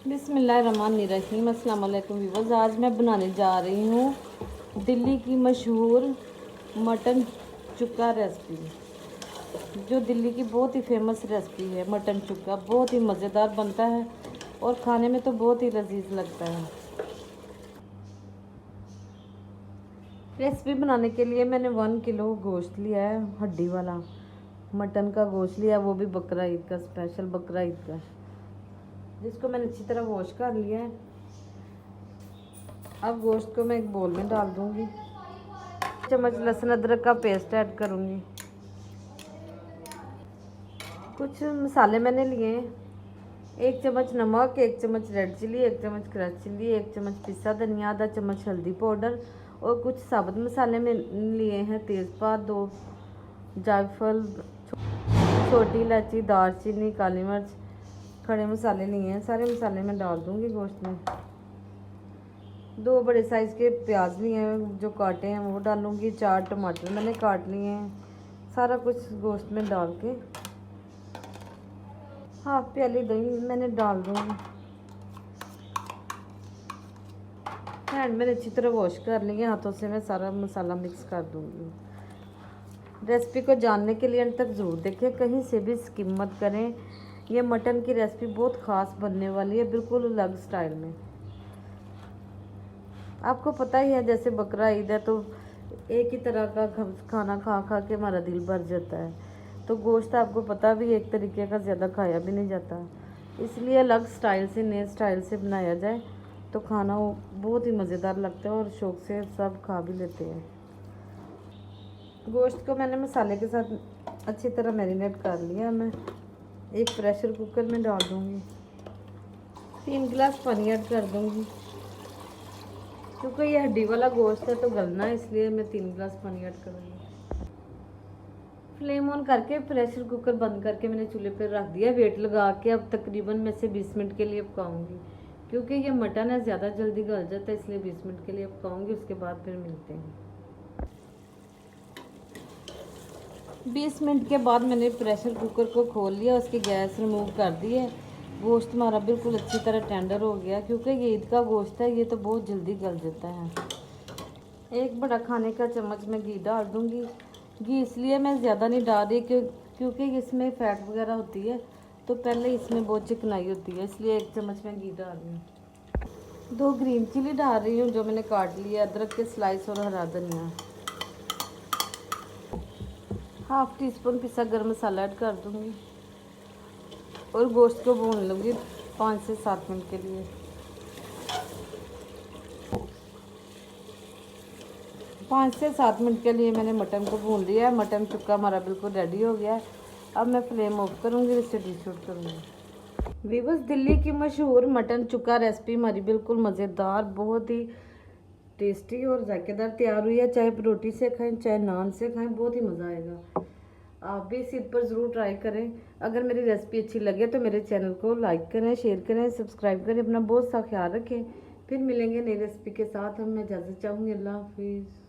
बिस्मिल्लाहिर्रहमानिर्रहीम। अस्सलाम वालेकुम व्यूअर्स। आज मैं बनाने जा रही हूँ दिल्ली की मशहूर मटन चुक्का रेसिपी, जो दिल्ली की बहुत ही फेमस रेसिपी है। मटन चुक्का बहुत ही मज़ेदार बनता है और खाने में तो बहुत ही लजीज लगता है। रेसिपी बनाने के लिए मैंने 1 किलो गोश्त लिया है, हड्डी वाला मटन का गोश्त लिया, वो भी बकरा ईद का, स्पेशल बकरा ईद का, जिसको मैंने अच्छी तरह वॉश कर लिया है। अब गोश्त को मैं एक बोल में डाल दूंगी। चम्मच लहसुन अदरक का पेस्ट ऐड करूंगी। कुछ मसाले मैंने लिए हैं, 1 चम्मच नमक, 1 चम्मच रेड चिली, 1 चम्मच क्रश चिली, 1 चम्मच पिसा धनिया, आधा चम्मच हल्दी पाउडर और कुछ साबुत मसाले में लिए हैं, तेज़पात, 2 जायफल, छोटी इलायची, दालचीनी, काली मिर्च, खड़े मसाले लिए हैं। सारे मसाले मैं डाल दूंगी गोश्त में। 2 बड़े साइज़ के प्याज लिए हैं जो काटे हैं, वो डालूंगी। 4 टमाटर मैंने काट लिए हैं। सारा कुछ गोश्त में डाल के हाफ प्याली दही मैंने डाल दूंगी। हैंड मैंने अच्छी तरह वॉश कर लिए, हाथों से मैं सारा मसाला मिक्स कर दूंगी। रेसिपी को जानने के लिए अंत तक ज़रूर देखें, कहीं से भी स्किप मत करें। ये मटन की रेसिपी बहुत ख़ास बनने वाली है, बिल्कुल अलग स्टाइल में। आपको पता ही है, जैसे बकरा ईद है तो एक ही तरह का खाना खा खा के हमारा दिल भर जाता है, तो गोश्त आपको पता भी एक तरीके का ज़्यादा खाया भी नहीं जाता, इसलिए अलग स्टाइल से, नए स्टाइल से बनाया जाए तो खाना वो बहुत ही मज़ेदार लगता है और शौक़ से सब खा भी लेते हैं। गोश्त को मैंने मसाले के साथ अच्छी तरह मैरिनेट कर लिया। मैं एक प्रेशर कुकर में डाल दूँगी, 3 गिलास पानी ऐड कर दूँगी। क्योंकि ये हड्डी वाला गोश्त है तो गलना है, इसलिए मैं 3 गिलास पानी ऐड करूँगी। फ्लेम ऑन करके प्रेशर कुकर बंद करके मैंने चूल्हे पर रख दिया, वेट लगा के। अब तकरीबन मैं से 20 मिनट के लिए पकाऊँगी, क्योंकि ये मटन है ज़्यादा जल्दी गल जाता है, इसलिए 20 मिनट के लिए पकाऊँगी। उसके बाद फिर मिलते हैं। 20 मिनट के बाद मैंने प्रेशर कुकर को खोल लिया, उसकी गैस रिमूव कर दी है। गोश्त हमारा बिल्कुल अच्छी तरह टेंडर हो गया, क्योंकि ये ईद का गोश्त है, ये तो बहुत जल्दी गल जाता है। 1 बड़ा खाने का चम्मच मैं घी डाल दूँगी। घी इसलिए मैं ज़्यादा नहीं डाल रही क्योंकि इसमें फ़ैट वगैरह होती है, तो पहले इसमें बहुत चिकनाई होती है, इसलिए 1 चम्मच मैं घी डाल रही हूँ। 2 ग्रीन चिली डाल रही हूँ जो मैंने काट लिया, अदरक के स्लाइस और हरा धनिया। हाफ टी स्पून पिसा गरम मसाला ऐड कर दूँगी और गोश्त को भून लूँगी 5 से 7 मिनट के लिए। 5 से 7 मिनट के लिए मैंने मटन को भून लिया है। मटन चुक्का हमारा बिल्कुल रेडी हो गया है। अब मैं फ्लेम ऑफ करूँगी, इसे डिशआउट करूँगी। वीवर्स, दिल्ली की मशहूर मटन चुक्का रेसिपी हमारी बिल्कुल मज़ेदार, बहुत ही टेस्टी और जायकेदार तैयार हुई है। चाहे रोटी से खाएं, चाहे नान से खाएं, बहुत ही मज़ा आएगा। आप भी इस ईद पर ज़रूर ट्राई करें। अगर मेरी रेसिपी अच्छी लगे तो मेरे चैनल को लाइक करें, शेयर करें, सब्सक्राइब करें। अपना बहुत सा ख्याल रखें। फिर मिलेंगे नई रेसिपी के साथ। हम मैं इजाज़त चाहूँगी। अल्लाह हाफिज़।